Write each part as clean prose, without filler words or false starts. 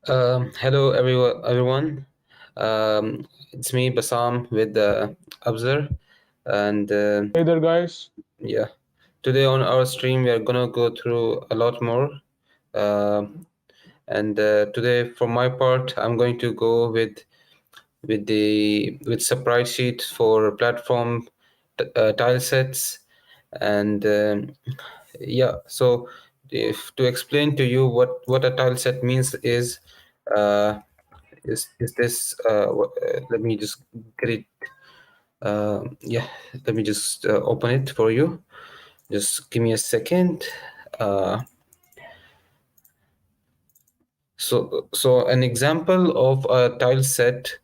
Hello, everyone. It's me, Bassam, with Abzer, and Hey there, guys. yeah, today on our stream we are gonna go through a lot more. Uh, and Today, for my part, I'm going to go with Sprite sheet for platform tile sets, and yeah. So, if to explain to you what a tile set means uh, is this let me just get it yeah, let me just open it for you. Just give me a second. uh, so an example of a tile set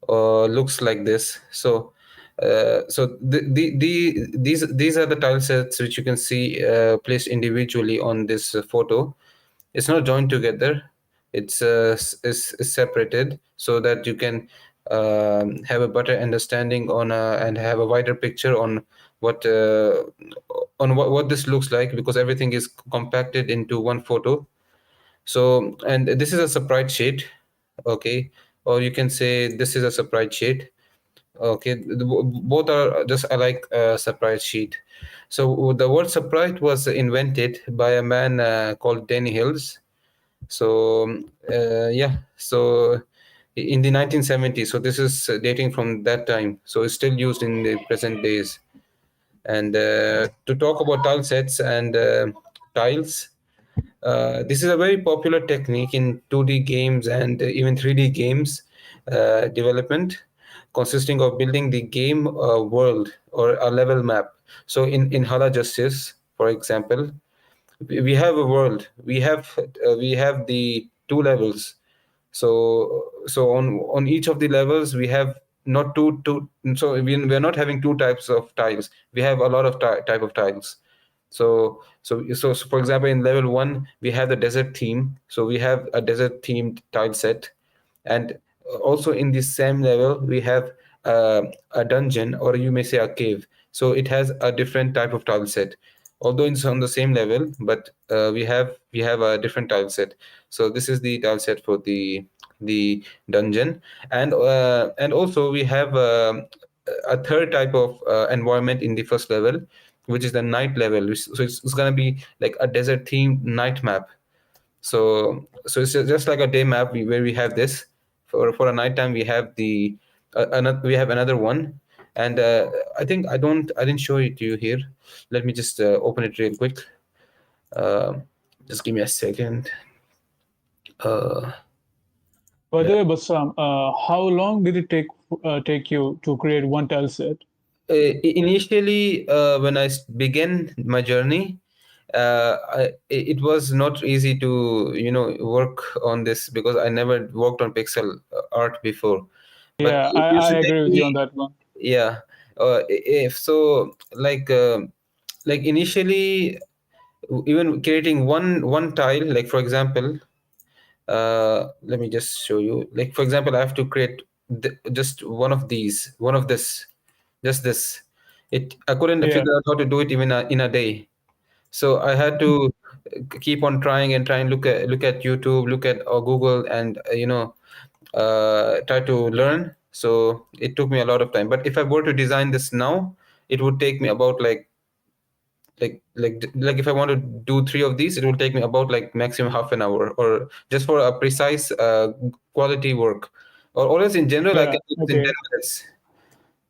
looks like this. These are the tile sets which you can see placed individually on this photo. It's not joined together. It's separated so that you can have a better understanding and have a wider picture what uh, what this looks like, because everything is compacted into one photo. So, and this is a Sprite sheet, okay, or you can say this is a Sprite sheet. Okay, both are just alike Sprite sheet. So the word Sprite was invented by a man called Danny Hills. So yeah, so in the 1970s. So this is dating from that time. So it's still used in the present days. And to talk about tile sets and tiles, this is a very popular technique in 2D games and even 3D games development, consisting of building the game world or a level map. So in Hala Justice, for example, we have a world. We have the two levels. So on each of the levels we have not two. So we are not having two types of tiles. We have a lot of type of tiles. So for example, in level one, we have the desert theme. So we have a desert themed tile set, and also in this same level, we have a dungeon, or you may say a cave. So it has a different type of tile set, although it's on the same level, but we have a different tile set. So this is the tile set for the dungeon, and also we have a third type of environment in the first level, which is the night level. So it's going to be like a desert themed night map. So it's just like a day map where we have this. For a nighttime we have we have another one. And I didn't show it to you here. Let me just open it real quick. uh, just give me a second. uh, By yeah. the way, Bassam, how long did it take you to create one tile set? Initially, when began my journey, it was not easy to work on this, because I never worked on pixel art before. But Yeah, it I, used I to take agree with you on me. that one. Yeah. If so, like initially, even creating one tile, like for example, let me just show you. Like for example, I have to create just one of this, just this. I couldn't Yeah, figure out how to do it even in a day. So I had to keep on trying and trying, look at YouTube, look at Google, and try to learn. So it took me a lot of time. But if I were to design this now, it would take me about like if I want to do three of these, it will take me about like maximum half an hour, or just for a precise quality work. Or else in general I yeah, can do this in okay. 10 minutes.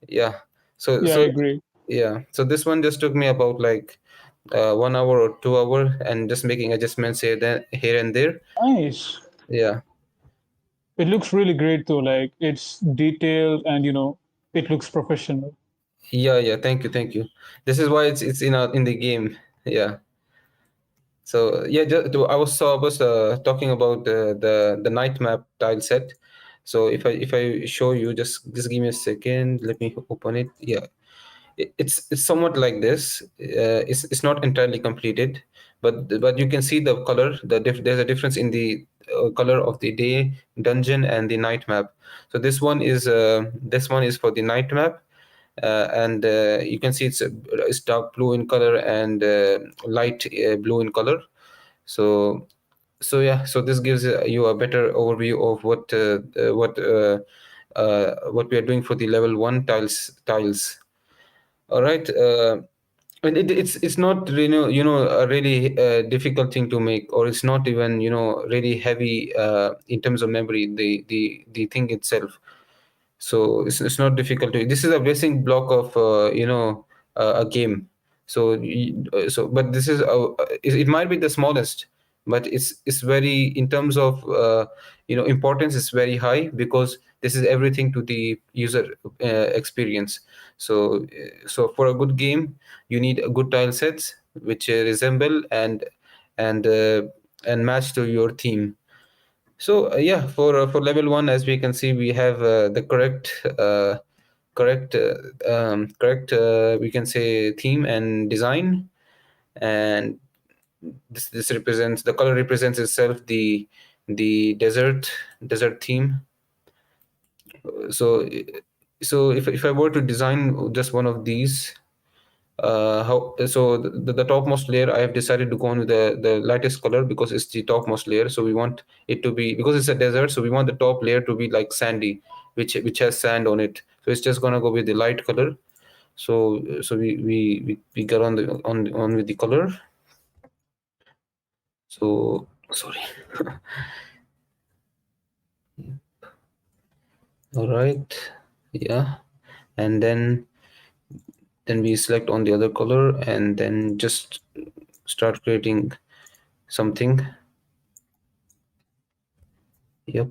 Yeah. so Yeah, I so agree. yeah, so this one just took me about like 1 hour or 2 hour, and just making adjustments here and there. Nice. Yeah. It looks really great though. Like it's detailed and it looks professional. Yeah, thank you. This is why it's in the game. Yeah. So yeah, I was talking about the night map tile set. So if I show you, just give me a second. Let me open it. Yeah, it's somewhat like this. It's not entirely completed, but you can see the color. There's a difference in the color of the day dungeon and the night map. So this one is for the night map, and you can see it's dark blue in color and light blue in color. So So this gives you a better overview of what we are doing for the level 1 tiles. All right. And it's not, a really difficult thing to make, or it's not even, really heavy in terms of memory, the thing itself. So it's not difficult to, this is a basic block of a game. So but this is it might be the smallest, but it's very, in terms of importance, it's very high, because this is everything to the user experience. So for a good game, you need a good tile sets which resemble and match to your theme. So yeah, for level 1, as we can see, we have the correct, we can say, theme and design. And this represents, the color represents itself, the desert theme. So so if I were to design just one of these, how so the topmost layer, I have decided to go on with the lightest color, because it's the topmost layer. So we want it to be, because it's a desert, so we want the top layer to be like sandy, which has sand on it. So it's just gonna go with the light color. So we got on with the color. So sorry. All right. Yeah. And then we select on the other color, and then just start creating something. Yep.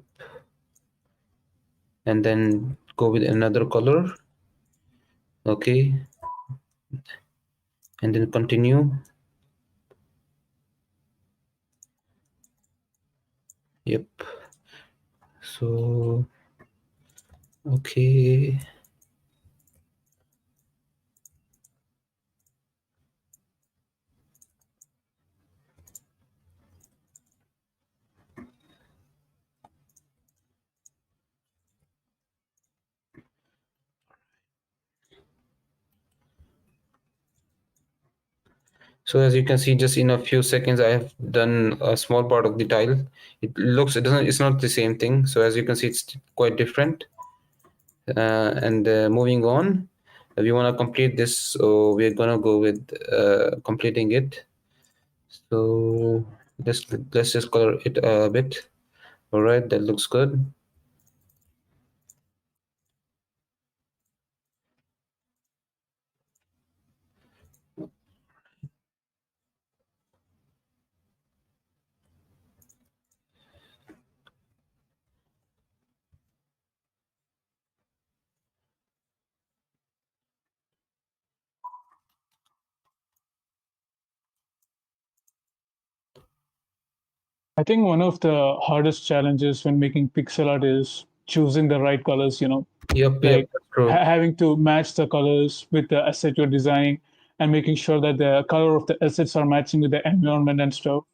And then go with another color. Okay. And then continue. Yep. So okay. So as you can see, just in a few seconds, I have done a small part of the tile. It's not the same thing. So as you can see, it's quite different. And moving on, we want to complete this, so we're gonna go with completing it. So let's just color it a bit. All right, that looks good. I think one of the hardest challenges when making pixel art is choosing the right colors, Yep, like that's true. having to match the colors with the asset you're designing and making sure that the color of the assets are matching with the environment and stuff.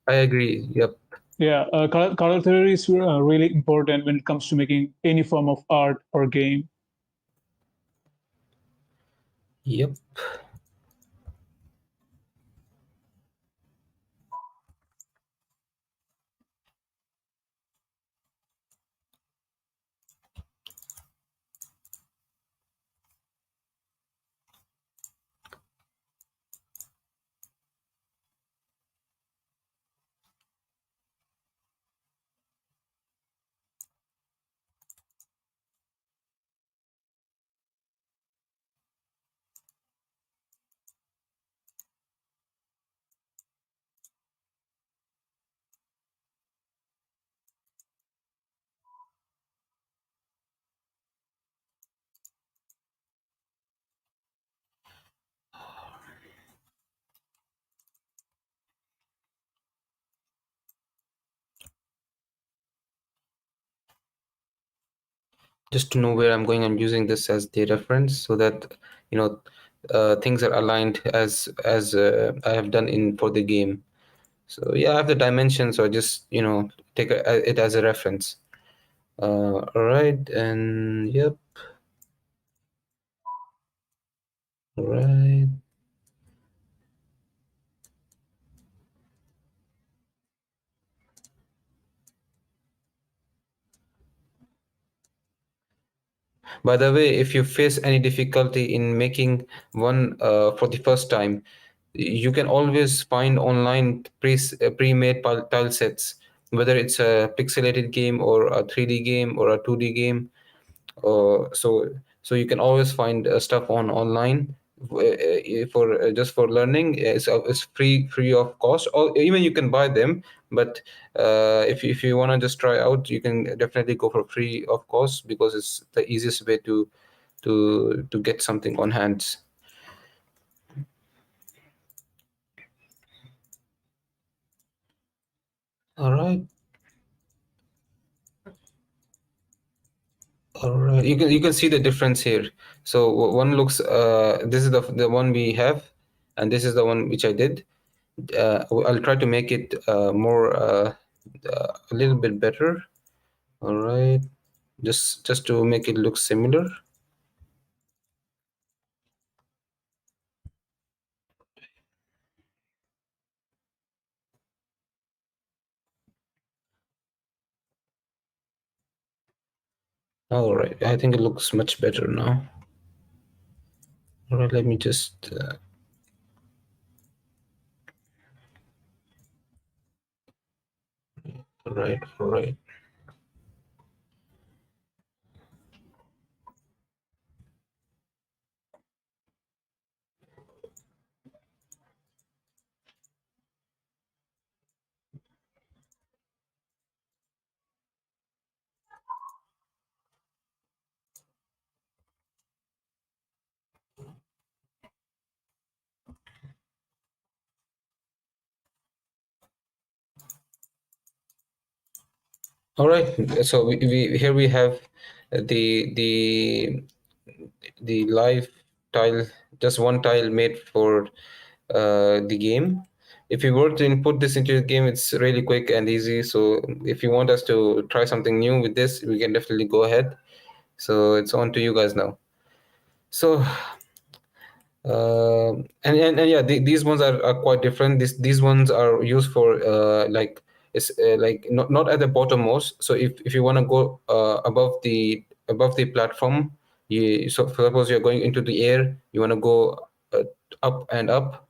I agree. Yep. Yeah, color theory is really important when it comes to making any form of art or game. Yep. Just to know where I'm going, I'm using this as the reference, so that you know things are aligned as I have done in for the game. So yeah, I have the dimension, so I just take it as a reference. All right, and yep, all right. By the way, if you face any difficulty in making one for the first time, you can always find online pre-made tile sets, whether it's a pixelated game or a 3D game or a 2D game. So you can always find stuff on online for just for learning. It's free of cost, or even you can buy them. But if you want to just try out, you can definitely go for free of cost, because it's the easiest way to get something on hands. All right. All right, you can see the difference here. So one looks, this is the one we have, and this is the one which I did. I'll try to make it more a little bit better. All right, just to make it look similar. All right, I think it looks much better now. All right, let me just. All right, all right. All right. So we here we have the live tile, just one tile made for the game. If you were to input this into the game, it's really quick and easy. So if you want us to try something new with this, we can definitely go ahead. So it's on to you guys now. So and yeah, these ones are quite different. These ones are used for like it's like not at the bottommost. So if you want to go above the platform, so suppose you're going into the air, you want to go up and up.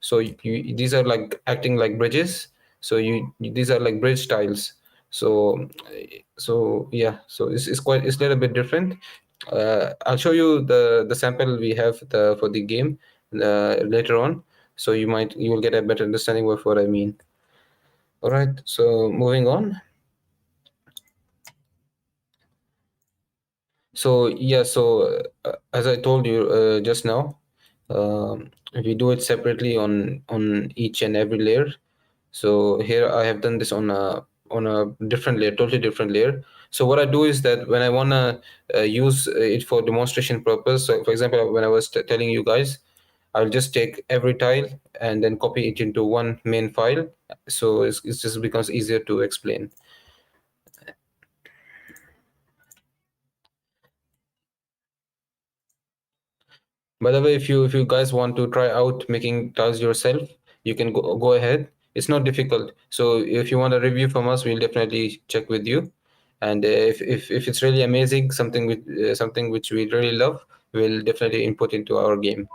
So these are like acting like bridges. So these are like bridge tiles. So yeah, so it's a little bit different. I'll show you the sample we have for the game later on, so you will get a better understanding of what I mean. All right, so moving on. So yeah, so as I told you just now, we do it separately on each and every layer. So here I have done this on a different layer, totally different layer. So what I do is that when I wanna use it for demonstration purpose, so for example, when I was telling you guys, I'll just take every tile and then copy it into one main file. So it just becomes easier to explain. By the way, if you guys want to try out making tiles yourself, you can go ahead. It's not difficult. So if you want a review from us, we'll definitely check with you. And if it's really amazing, something which we really love, we'll definitely input into our game.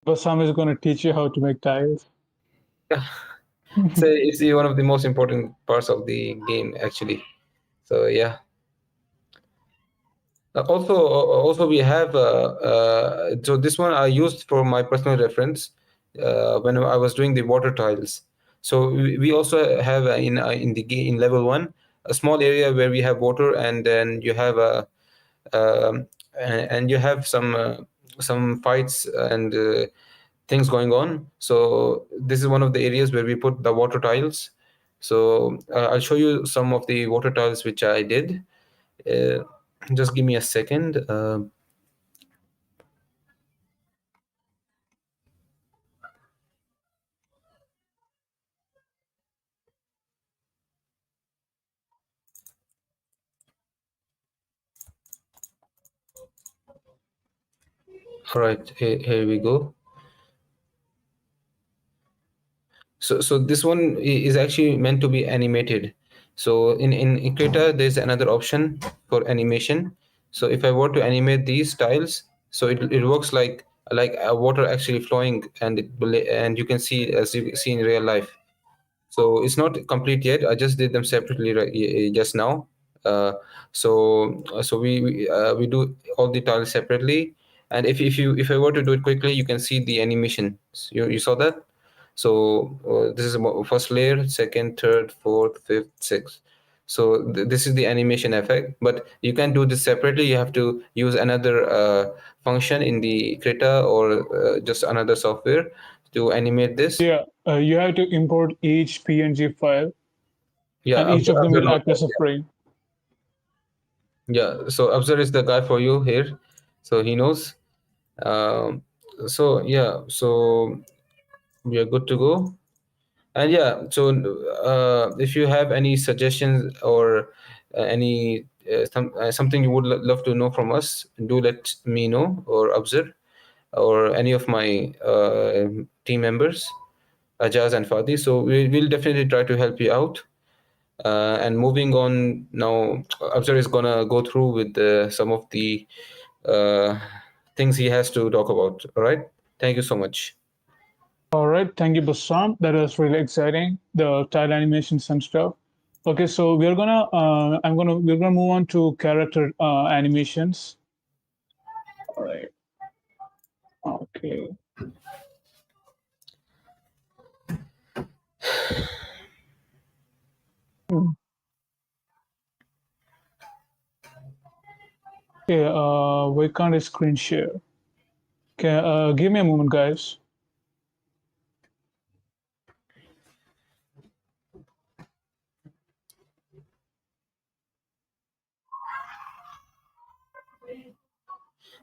Bassam is going to teach you how to make tiles. Yeah, so it's one of the most important parts of the game, actually. So yeah. Also we have so this one I used for my personal reference when I was doing the water tiles. So we also have in the game in level one a small area where we have water, and then you have a and you have some fights and things going on. So this is one of the areas where we put the water tiles. So I'll show you some of the water tiles which I did. Uh, just give me a second. All right, here we go. So this one is actually meant to be animated. So in Equator, there's another option for animation. So if I were to animate these tiles, so it works like water actually flowing, and and you can see, as you see in real life. So it's not complete yet. I just did them separately just now. uh, so we do all the tiles separately, and if I were to do it quickly, you can see the animation. You saw that. So this is first layer, second, third, fourth, fifth, sixth. So this is the animation effect, but you can do this separately. You have to use another function in the Krita, or just another software to animate this. Yeah, you have to import each PNG file, Yeah, and each of them Abzer will knows act that. as a frame. Yeah, so Abzer is the guy for you here, so he knows. Um, so yeah, so we are good to go. And yeah, so if you have any suggestions, or something you would love to know from us, do let me know, or Abzer, or any of my team members, Ajaz and Fadi. So we'll definitely try to help you out. And moving on now, Abzar is gonna go through with some of the uh, things he has to talk about. All right. Thank you so much. All right, thank you, Bassam. That was really exciting. The tile animations and stuff. Okay, so we're gonna move on to character animations. All right. Okay. Hmm. Okay. Why can't I screen share? Okay. Give me a moment, guys.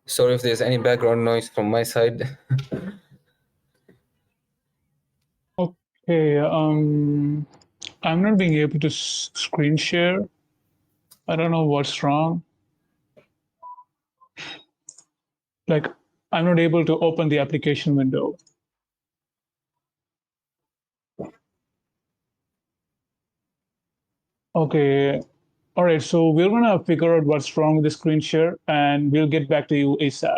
Sorry if there's any background noise from my side. Okay. I'm not being able to screen share. I don't know what's wrong. Like, I'm not able to open the application window. Okay. All right. So we're gonna figure out what's wrong with the screen share, and we'll get back to you ASAP.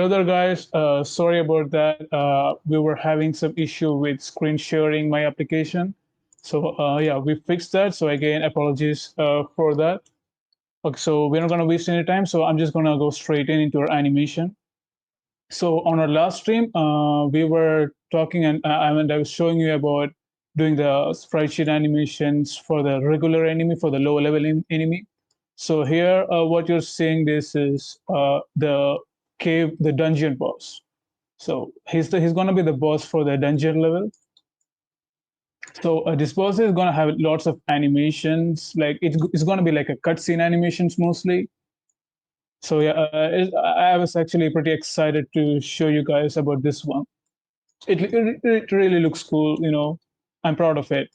hello there, guys. Sorry about that. We were having some issue with screen sharing my application. So yeah, we fixed that. So again, apologies for that. Okay, so we're not gonna waste any time. So I'm just gonna go straight into our animation. So on our last stream, we were talking, and I was showing you about doing the sprite sheet animations for the regular enemy, for the lower level enemy. So here, what you're seeing this is the cave, the dungeon boss. So he's gonna be the boss for the dungeon level. So this boss is gonna have lots of animations. Like it's gonna be like a cutscene animations mostly. So yeah, I was actually pretty excited to show you guys about this one. It really looks cool. I'm proud of it.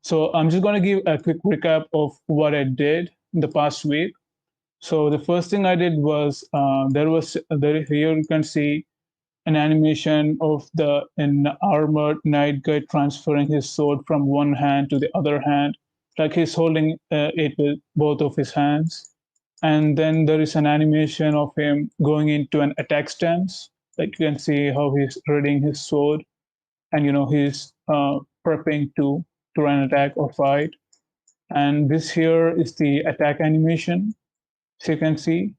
So I'm just gonna give a quick recap of what I did in the past week. So the first thing I did was there here you can see an animation of an armored knight guy transferring his sword from one hand to the other hand, like he's holding it with both of his hands. And then there is an animation of him going into an attack stance. Like you can see how he's readying his sword, and he's prepping to run attack or fight. And this here is the attack animation. So you can see.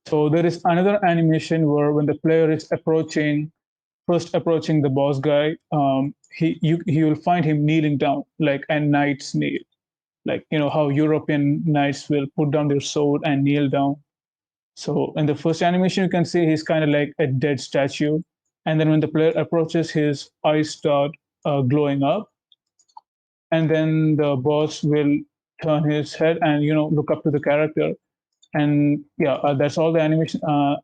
So there is another animation where when the player is first approaching the boss guy, he will find him kneeling down like a knight's kneel, like how European knights will put down their sword and kneel down. So in the first animation, you can see he's kind of like a dead statue, and then when the player approaches, his eyes start glowing up, and then the boss will turn his head and look up to the character, and yeah, that's all the animation.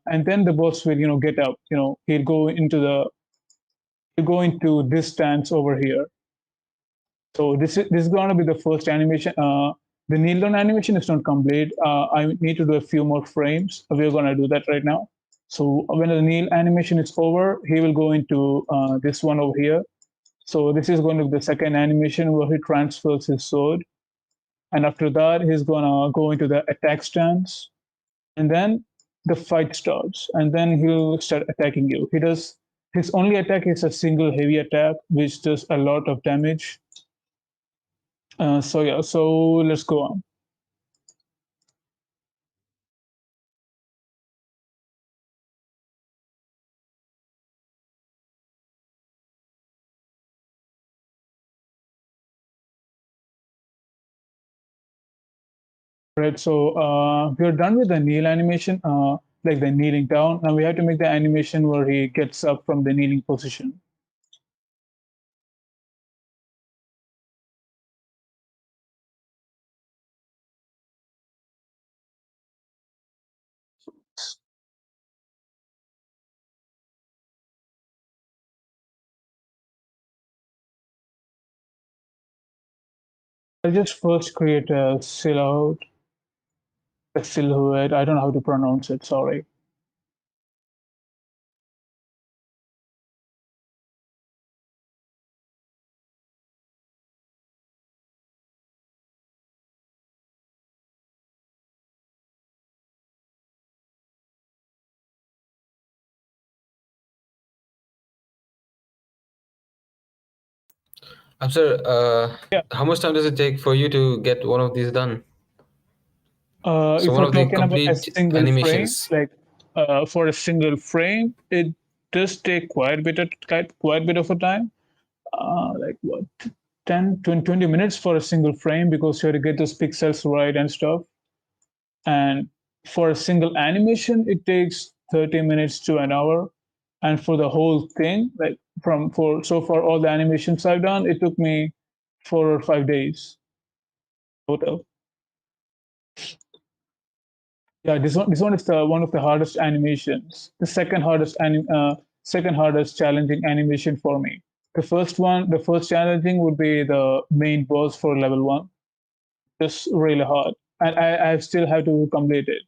And then the boss will get up. He'll go into this stance over here. So this is going to be the first animation. The kneel down animation is not complete. I need to do a few more frames. We're going to do that right now. So when the kneel animation is over, he will go into this one over here. So this is going to be the second animation where he transfers his sword. And after that, he's going to go into the attack stance. And then the fight starts. And then he'll start attacking you. His only attack is a single heavy attack, which does a lot of damage. So yeah, so let's go on. Right, so we're done with the kneel animation, like the kneeling down. Now we have to make the animation where he gets up from the kneeling position. I'll just first create a silhouette. A silhouette. I don't know how to pronounce it. Sorry. Abzer, Yeah. how much time does it take for you to get one of these done? So If one we're of the talking about a complete single frame, animations. like for a single frame, it does take quite a bit of a time. Like what, 10, 20 minutes for a single frame because you have to get those pixels right and stuff. And for a single animation, it takes 30 minutes to an hour. And for the whole thing, like for so far all the animations I've done, it took me 4 or 5 days total. Yeah, this one is the one of the hardest animations. The second hardest challenging animation for me. The first challenging would be the main boss for level one. Just really hard, and I still have to complete it.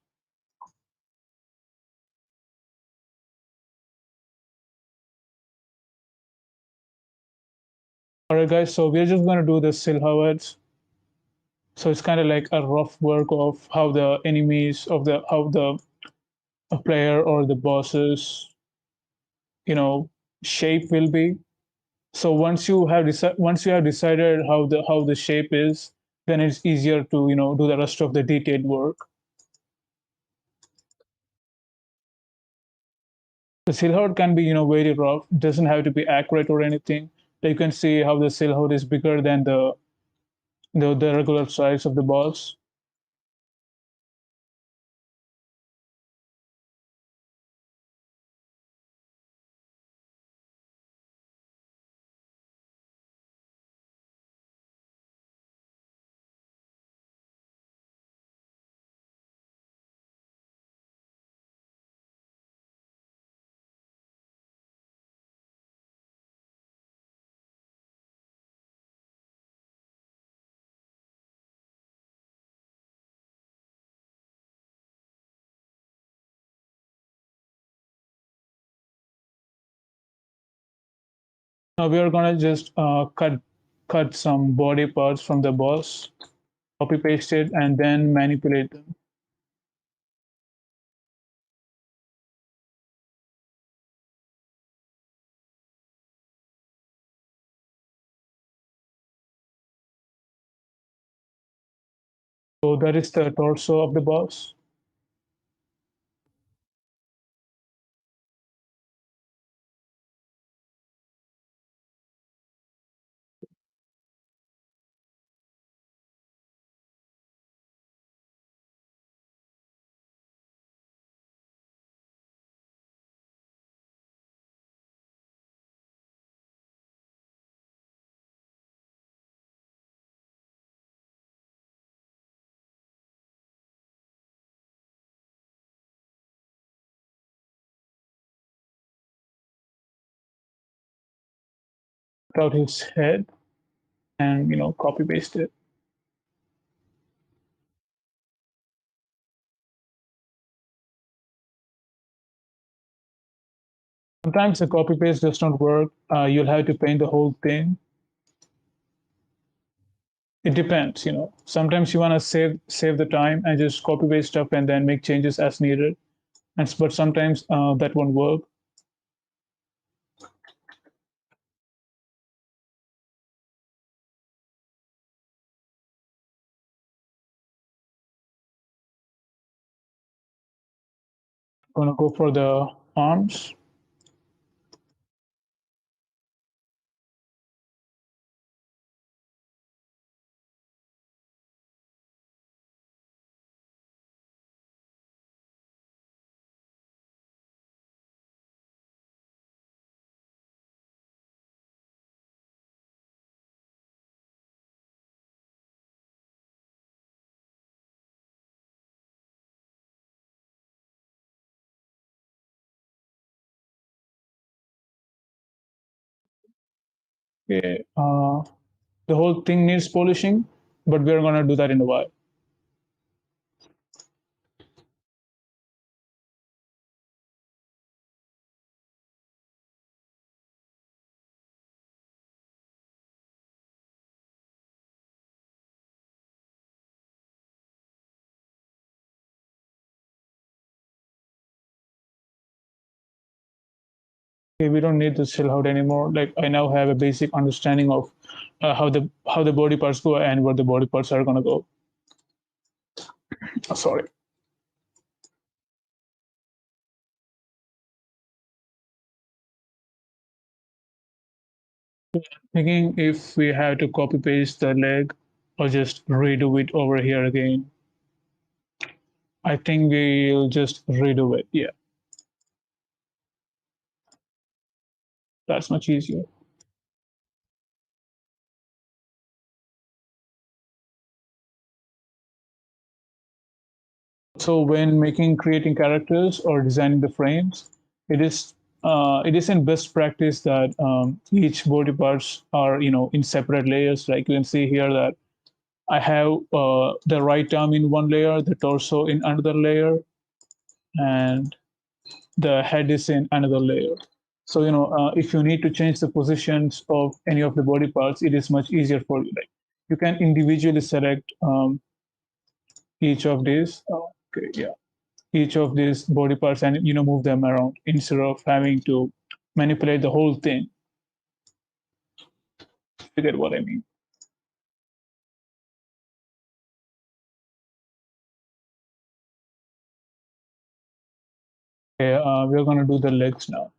All right, guys. So we're just gonna do the silhouettes. So it's kind of like a rough work of how the enemies of the how the a player or the boss's, you know, shape will be. So once you have decided how the shape is, then it's easier to do the rest of the detailed work. The silhouette can be very rough. It doesn't have to be accurate or anything. You can see how the silhouette is bigger than the regular size of the boss. Now we are gonna just cut some body parts from the boss, copy paste it, and then manipulate them. So that is the torso of the boss. Cut out his head and copy paste it. Sometimes the copy paste does not work. You'll have to paint the whole thing. It depends. Sometimes you want to save the time and just copy paste stuff and then make changes as needed. But sometimes that won't work. I'm gonna go for the arms. Okay. The whole thing needs polishing, but we're gonna do that in a while. Okay, we don't need the silhouette anymore. Like I now have a basic understanding of how the body parts go and where the body parts are gonna go. Oh, sorry. Thinking if we have to copy paste the leg or just redo it over here again. I think we'll just redo it. Yeah, that's much easier. So when creating characters or designing the frames, it is in best practice that each body parts are in separate layers. Like you can see here that I have the right arm in one layer, the torso in another layer, and the head is in another layer. So if you need to change the positions of any of the body parts, it is much easier for you. Like you can individually select each of these. Okay, yeah. each of these body parts and move them around instead of having to manipulate the whole thing. You get what I mean? Okay, we're gonna do the legs now.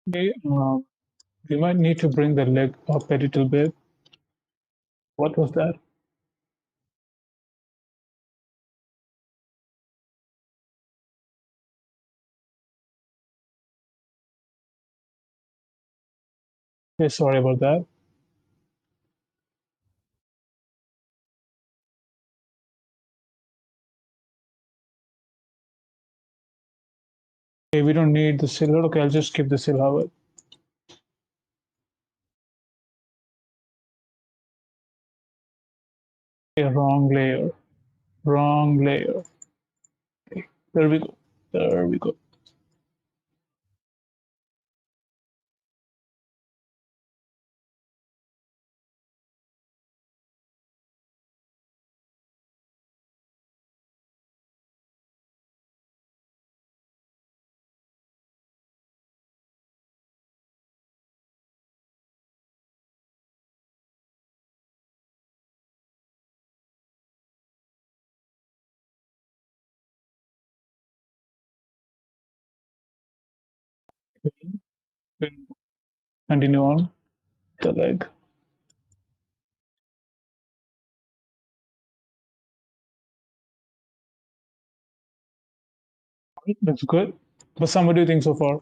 Okay, we might need to bring the leg up a little bit. What was that? Okay, sorry about that. Okay, we don't need the silhouette. Okay, I'll just skip the silhouette. Okay, wrong layer. Wrong layer. Okay, there we go. There we go. Okay, continue on the leg. That's good. But some, what do you think so far?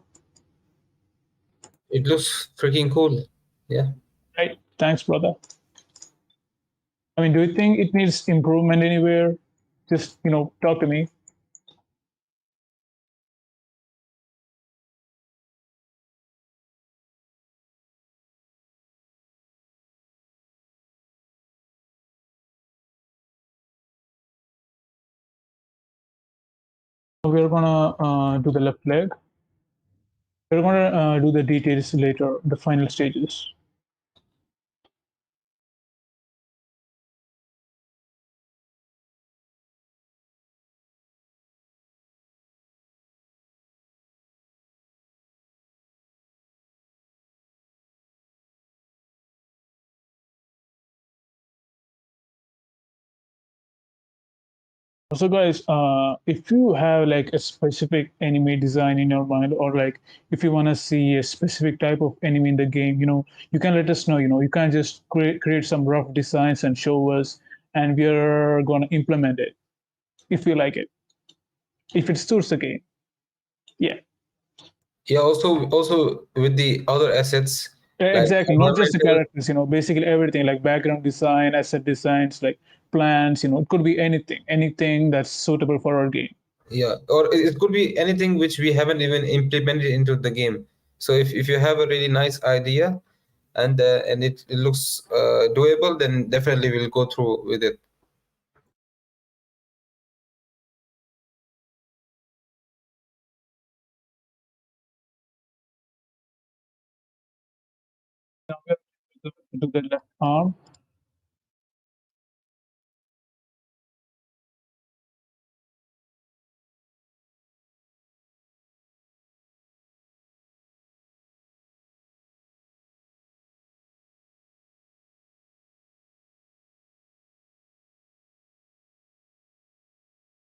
It looks freaking cool. Yeah. Right. Thanks, brother. I mean, do you think it needs improvement anywhere? Just talk to me. We're gonna do the left leg. We're gonna do the details later, the final stages. Also, guys, if you have like a specific anime design in your mind, or like if you want to see a specific type of anime in the game, you can let us know. You can't just create some rough designs and show us, and we're gonna implement it if you like it, if it suits the game. Yeah, Yeah. Also with the other assets like exactly. Not just the environmental. characters, basically everything like background design, asset designs, like plants. It could be anything that's suitable for our game. Yeah, or it could be anything which we haven't even implemented into the game. So if you have a really nice idea and it looks doable, then definitely we'll go through with it. Now we're going to the left arm.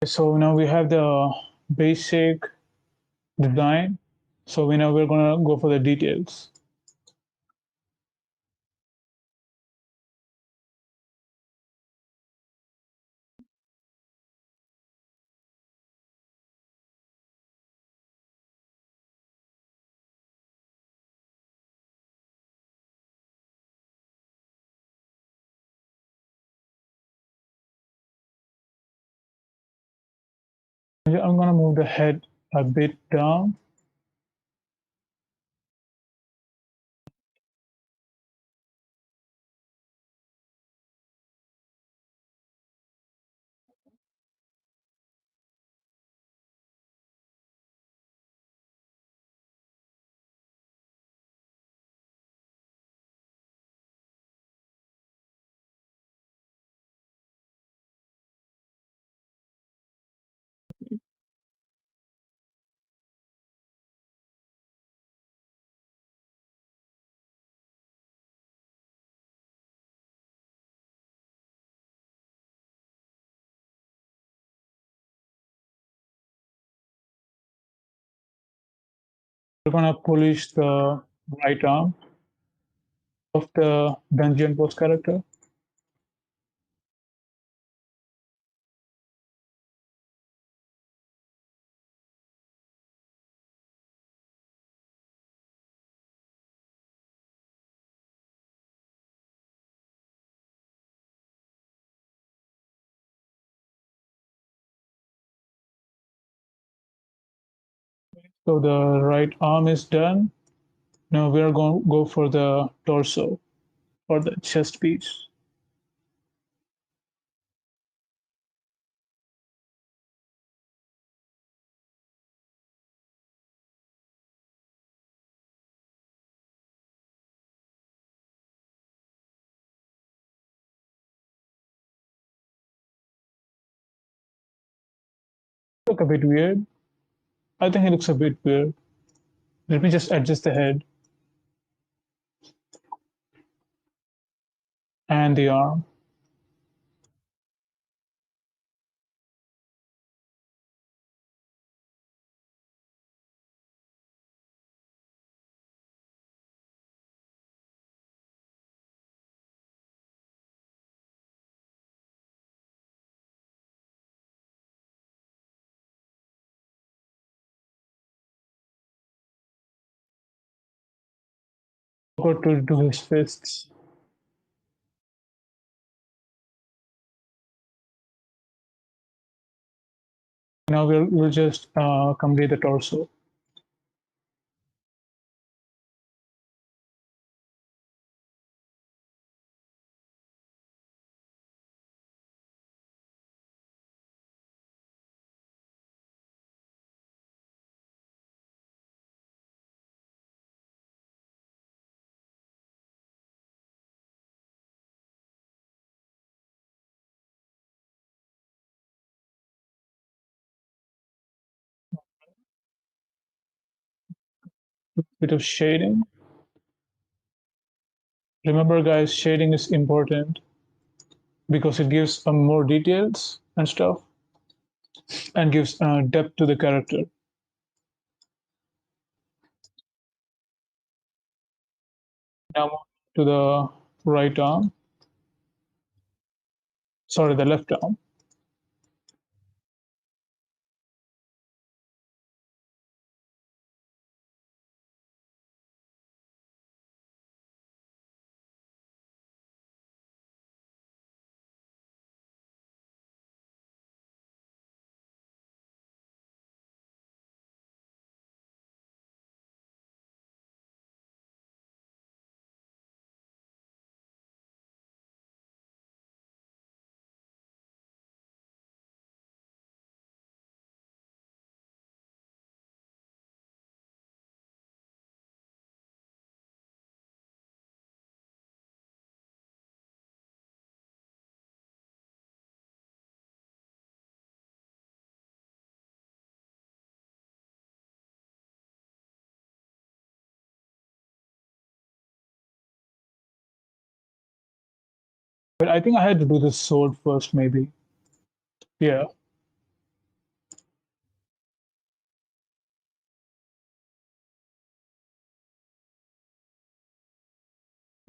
so now we have the basic design. So we now we're gonna go for the details. I'm gonna move the head a bit down. We're gonna polish the right arm of the dungeon boss character. So the right arm is done. Now we're going to go for the torso or the chest piece. Look a bit weird. I think it looks a bit weird. Let me just adjust the head and the arm. Forgot to do his fists. Now we'll just complete the torso. Bit of shading. Remember, guys, shading is important because it gives more details and stuff and gives depth to the character. Now to the right arm. Sorry, the left arm. But I think I had to do the sword first, maybe. Yeah.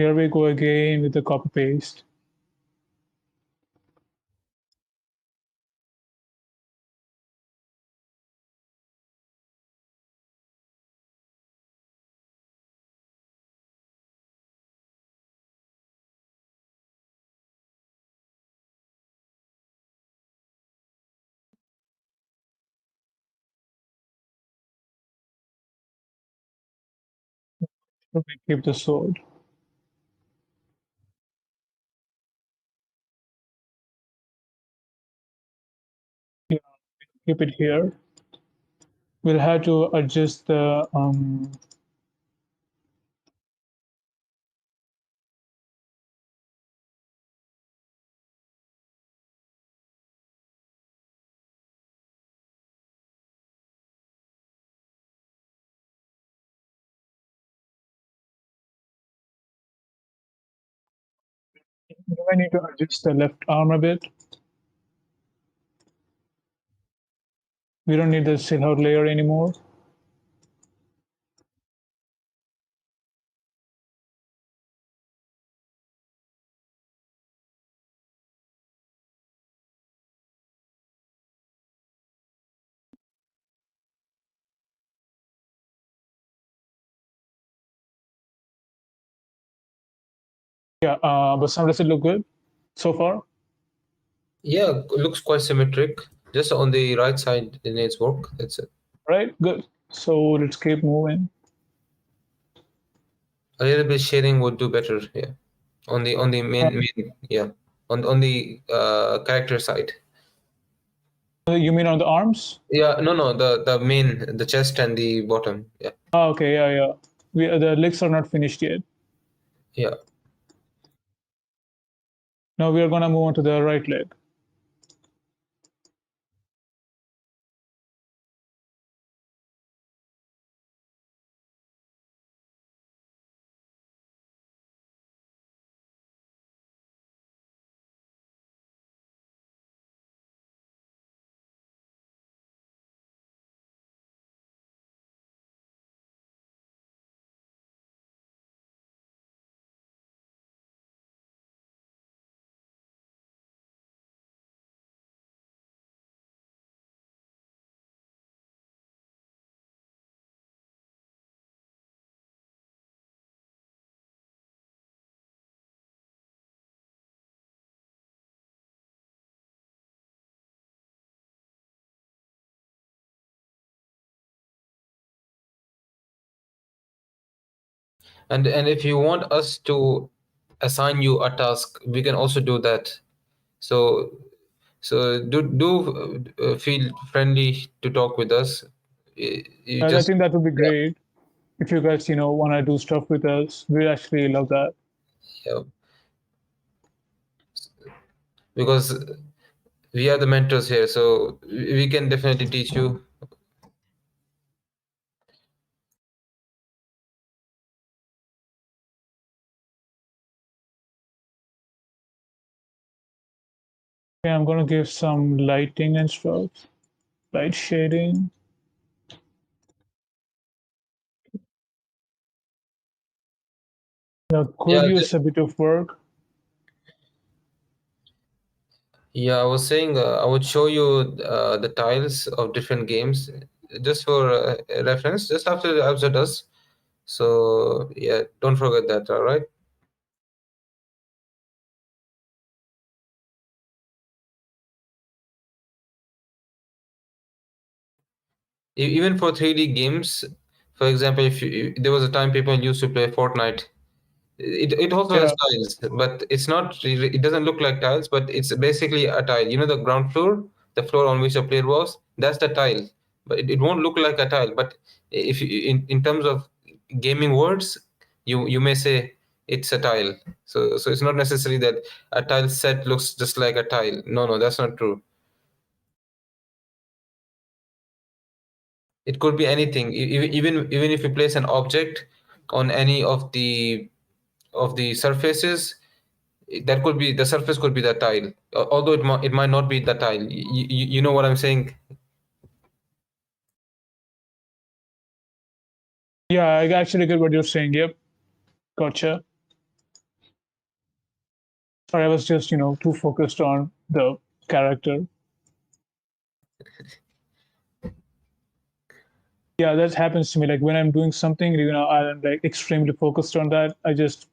Here we go again with the copy paste. We keep the sword. Yeah, keep it here. We'll have to adjust the do I need to adjust the left arm a bit? We don't need the silhouette layer anymore. Yeah, but some does it look good so far? Yeah, looks quite symmetric. Just on the right side, it needs work. That's it. Right, good. So let's keep moving. A little bit shading would do better. Yeah, on the main yeah, on the character side. You mean on the arms? Yeah, no, the main, the chest and the bottom. Yeah, Ah, okay, yeah, yeah. The legs are not finished yet. yeah. Now we are gonna move on to the right leg. And if you want us to assign you a task, we can also do that. So do feel friendly to talk with us. You I just think that would be yeah, great if you guys, wanna do stuff with us. We actually love that. yeah, because we are the mentors here, so we can definitely teach you. Okay, I'm gonna give some lighting and stuff, light shading. Now, could Yeah, use a bit of work. yeah. I was saying I would show you the tiles of different games just for reference, just after the Abzer does. So yeah, don't forget that. All right. Even for 3D games, for example, if there was a time people used to play Fortnite. It also has Yeah, tiles, but it's not really, it doesn't look like tiles, but it's basically a tile. You know, the ground floor, the floor on which the player was, that's the tile. But it won't look like a tile. But if you, in terms of gaming words, you may say it's a tile. So it's not necessary that a tile set looks just like a tile. No, that's not true. It could be anything. Even if you place an object on any of the surfaces, that could be, the surface could be the tile, although it might not be the tile. You know what I'm saying? yeah, I actually get what you're saying. Yep, gotcha. or I was just too focused on the character. Yeah, that happens to me. Like when I'm doing something, I'm like extremely focused on that. I just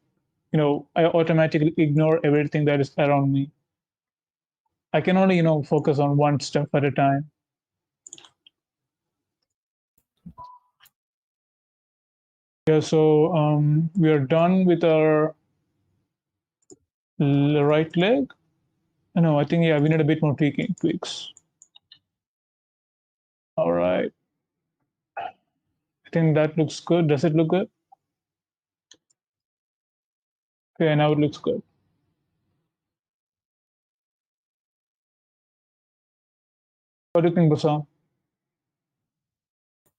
I automatically ignore everything that is around me. I can only focus on one step at a time. Yeah, so we are done with our right leg. No, I think yeah, we need a bit more tweaks. All right, I think that looks good. Does it look good? Okay, now it looks good. What do you think, Basam?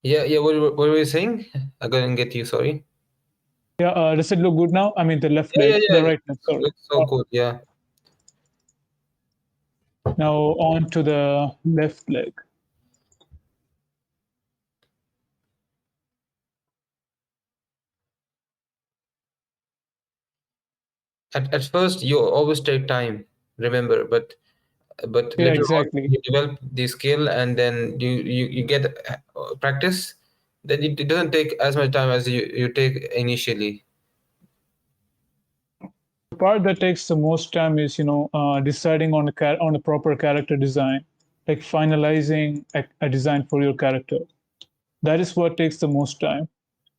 Yeah. What were you saying? I couldn't get you. Sorry. Yeah, does it look good now? I mean, the left Yeah, leg, yeah, the yeah. right leg. Sorry. Looks so good. Yeah. Now on to the left leg. At first, you always take time. Remember, but Yeah, later on exactly. you develop the skill, and then you get practice. Then it doesn't take as much time as you take initially. The part that takes the most time is deciding on on a proper character design, like finalizing a design for your character. That is what takes the most time.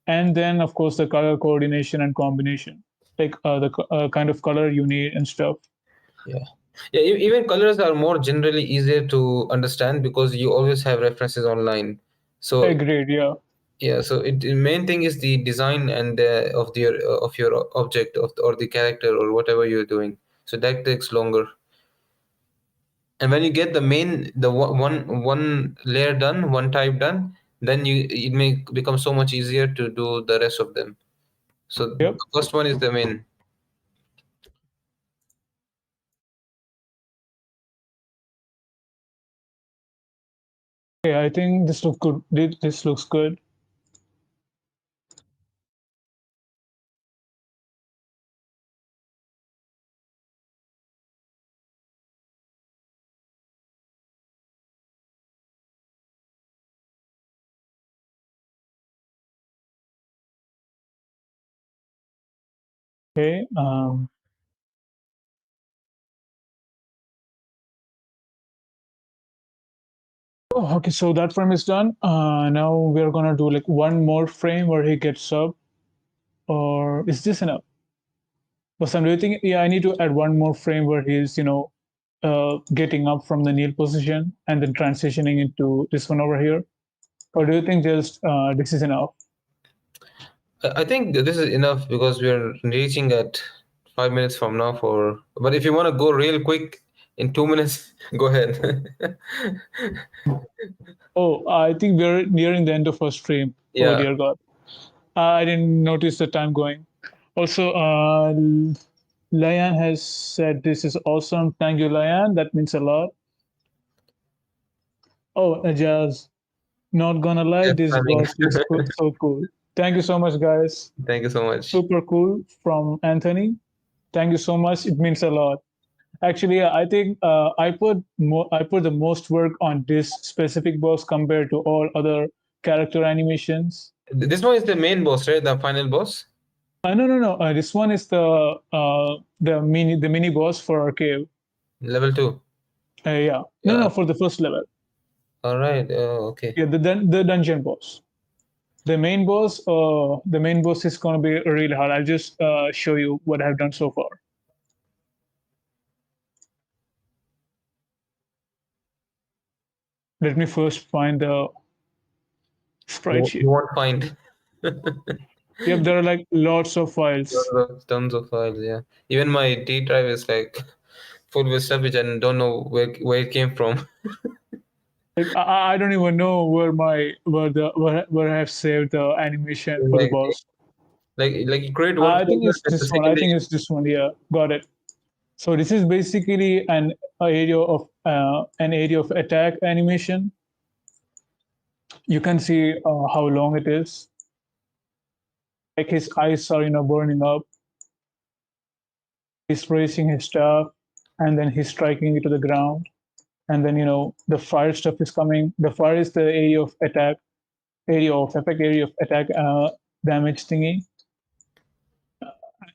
And then of course the color coordination and combination, like the kind of color you need and stuff. Yeah. Yeah, even colors are more generally easier to understand because you always have references online. So Agreed, yeah. yeah, so the main thing is the design and of your object or the character or whatever you're doing. So that takes longer. And when you get the one layer done, one type done, then it may become so much easier to do the rest of them. So the Yep. first one is the main. Okay, I think this looks good. This looks good. Okay. Oh, okay, so that frame is done. Now we're gonna do like one more frame where he gets up, or is this enough? But some do you think? Yeah, I need to add one more frame where he's getting up from the kneel position and then transitioning into this one over here, or do you think just this is enough? I think this is enough because we're reaching at 5 minutes from now for. But if you want to go real quick in 2 minutes, go ahead. Oh, I think we're nearing the end of our stream. Oh Yeah. dear God, I didn't notice the time going. Also, Layan has said this is awesome. Thank you, Layan. That means a lot. Oh, Ajaz, not gonna lie, Yes, this timing. boss looks so cool. Thank you so much, guys. Thank you so much. Super cool from Anthony. Thank you so much. It means a lot. Actually, yeah, I think I put the most work on this specific boss compared to all other character animations. This one is the main boss, right? The final boss? No. This one is the mini boss for our cave. Level 2. Yeah. No, Yeah. for the first level. All right. Okay. Yeah, the dungeon boss. The main boss is gonna be really hard. I'll just show you what I've done so far. Let me first find the sprite You sheet. won't find Yep, there are like lots of files. tons of files. Yeah. Even my D drive is like full with stuff which I don't know where it came from. Like I don't even know where I have saved the animation for the like boss. like you create one I think folder it's and the this one. I second day. think it's this one. Yeah, got it. So this is basically an area of attack animation. You can see how long it is. Like his eyes are burning up. he's raising his staff, and then he's striking it to the ground, and then the fire stuff is coming. The fire is the area of attack, area of effect, area of attack, damage thingy.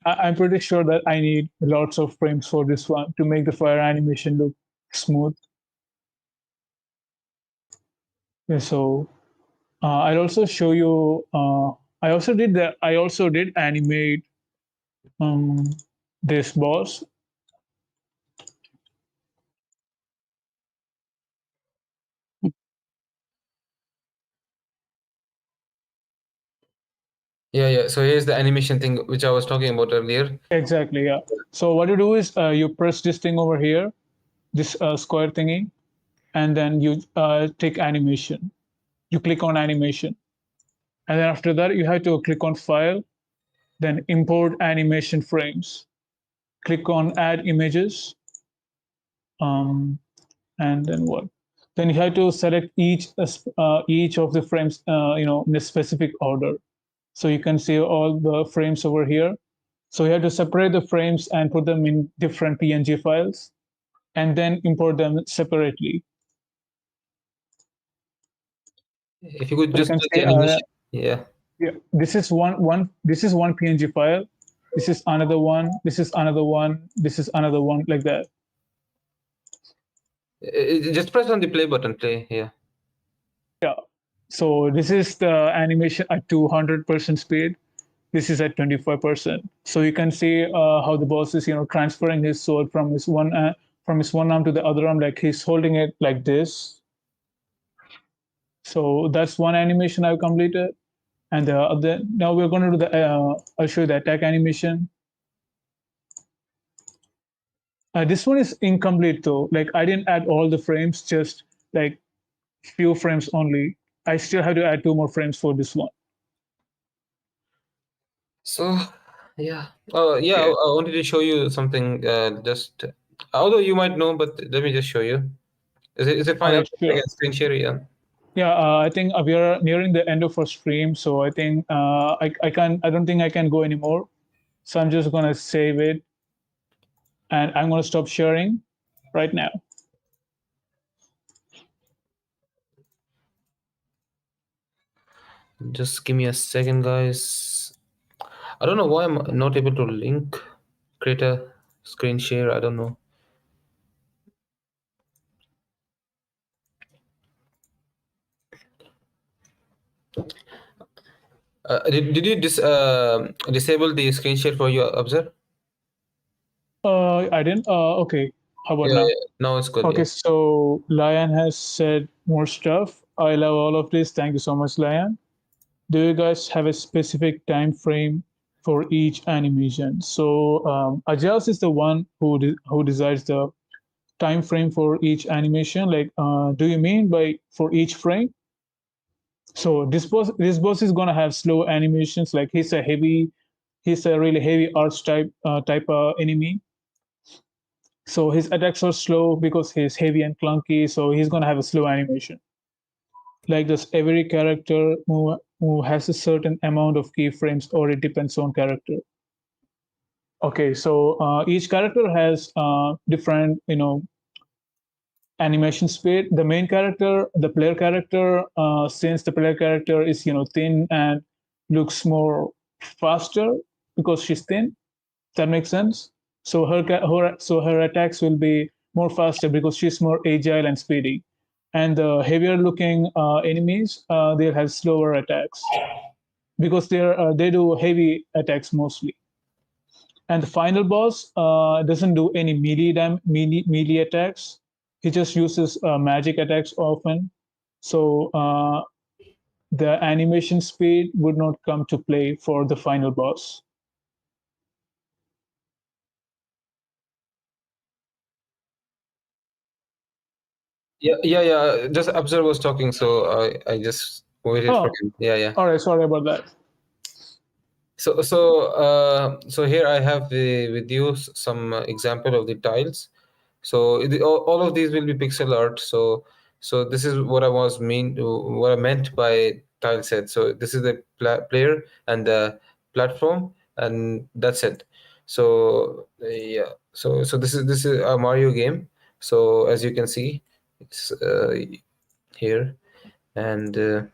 I'm pretty sure that I need lots of frames for this one to make the fire animation look smooth. Yeah, so I'll also show you. I also did that. I also did animate um, this boss. Yeah. So here's the animation thing which I was talking about earlier. Exactly. Yeah. So what you do is you press this thing over here, this square thingy, and then you take animation. You click on animation, and then after that you have to click on File, then Import Animation Frames. Click on Add Images, um, and then what? Then you have to select each of the frames, in a specific order. So you can see all the frames over here. So you have to separate the frames and put them in different PNG files, and then import them separately. If you could So you just can do see, the animation. Yeah. yeah, this is one. This is one PNG file. This is another one. This is another one. This is another one, like that. Just press on the play button. Play. Yeah. Yeah. So this is the animation at 200% speed. This is at 25%. So you can see how the boss is, transferring his sword from his one arm to the other arm, like he's holding it like this. So that's one animation I've completed. And the other, now we're going to do the, I'll show you the attack animation. This one is incomplete though. Like I didn't add all the frames, just like few frames only. I still have to add 2 more frames for this one. So yeah. Yeah. Okay. I wanted to show you something. Just although you might know, but let me just show you. Is it All fine? right, I sure. can screen share. Yeah. Yeah, I think we are nearing the end of our stream, so I think I don't think I can go anymore. So I'm just gonna save it, and I'm gonna stop sharing right now. Just give me a second, guys. I don't know why I'm not able to link, create a screen share. I don't know. Did you disable the screen share for your Abzer? I didn't. Okay, how about Yeah, now? yeah. Now it's good. Yeah. Okay, so Lion has said more stuff. I love all of this. Thank you so much, Lion. Do you guys have a specific time frame for each animation? So Ajas is the one who decides the time frame for each animation. Like, do you mean by for each frame? So this boss is gonna have slow animations. Like he's a really heavy arch type enemy. So his attacks are slow because he's heavy and clunky. So he's gonna have a slow animation. Like this, every character who has a certain amount of keyframes, or it depends on character. Okay, so each character has different, animation speed. The main character, the player character, since the player character is thin and looks more faster because she's thin. That makes sense. So her attacks will be more faster because she's more agile and speedy. And the heavier looking enemies, they'll have slower attacks because they do heavy attacks mostly. And the final boss doesn't do any melee attacks. He just uses magic attacks often. So the animation speed would not come to play for the final boss. Yeah. Just Abzer was talking, so I just waited for Oh, him. Yeah. all right. Sorry about that. So here I have with you some example of the tiles. So all of these will be pixel art. So this is what I meant by tile set. So this is the player and the platform, and that's it. So yeah, so this is a Mario game. So as you can see, it's here, and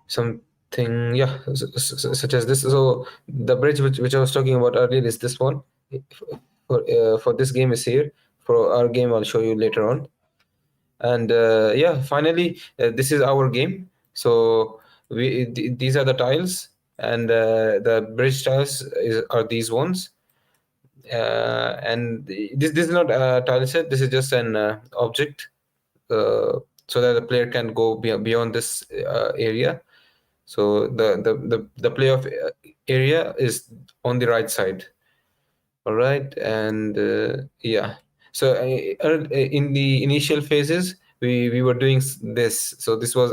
something, yeah, such as this. So the bridge which I was talking about earlier is this one. For this game is here. For our game, I'll show you later on. And yeah, finally, this is our game. So these are the tiles, and the bridge tiles are these ones. And this is not a tile set. This is just an object, so that the player can go beyond this area. So the playoff area is on the right side. All right, and yeah. So in the initial phases, we were doing this. So this was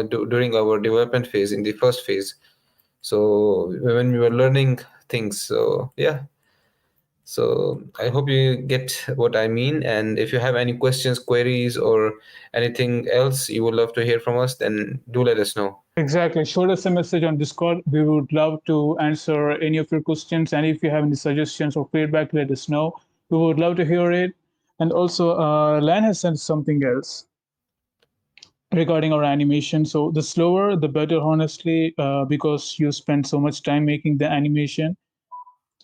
during our development phase, in the first phase. So when we were learning things. So yeah. So I hope you get what I mean. And if you have any questions, queries, or anything else you would love to hear from us, then do let us know. Exactly. Shoot us a message on Discord. We would love to answer any of your questions. And if you have any suggestions or feedback, let us know. We would love to hear it. And also, Lan has sent something else regarding our animation. So the slower, the better, honestly, because you spend so much time making the animation.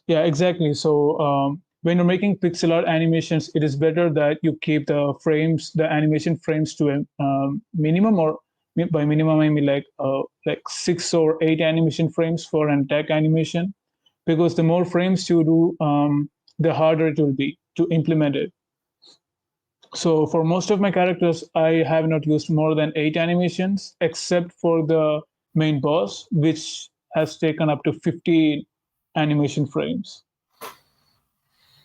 Yeah, exactly. So when you're making pixel art animations, it is better that you keep the frames, the animation frames to a minimum, or by minimum I mean like 6 or 8 animation frames for an attack animation, because the more frames you do, the harder it will be to implement it. So for most of my characters, I have not used more than 8 animations, except for the main boss, which has taken up to 15 animation frames.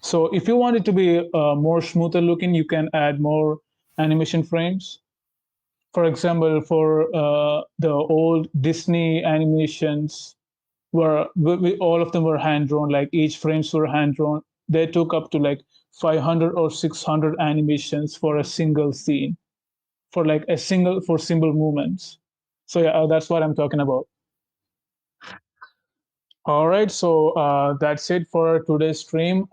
So if you want it to be more smoother looking, you can add more animation frames. For example, for the old Disney animations, where all of them were hand drawn, like each frames were hand drawn. They took up to like 500 or 600 animations for a single scene, for like a single for simple movements. So yeah, that's what I'm talking about. All right, so that's it for today's stream.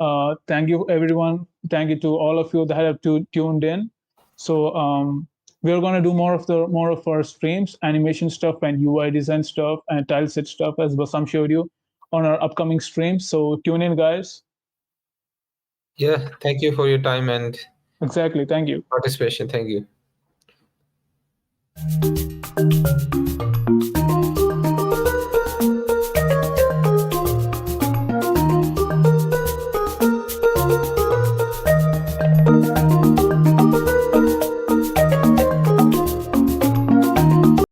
Thank you, everyone. Thank you to all of you that have tuned in. So we're gonna do more of our streams, animation stuff and UI design stuff and tile set stuff, as Basam showed you, on our upcoming streams. So tune in, guys. Yeah, thank you for your time and Exactly. Thank you. participation. Thank you.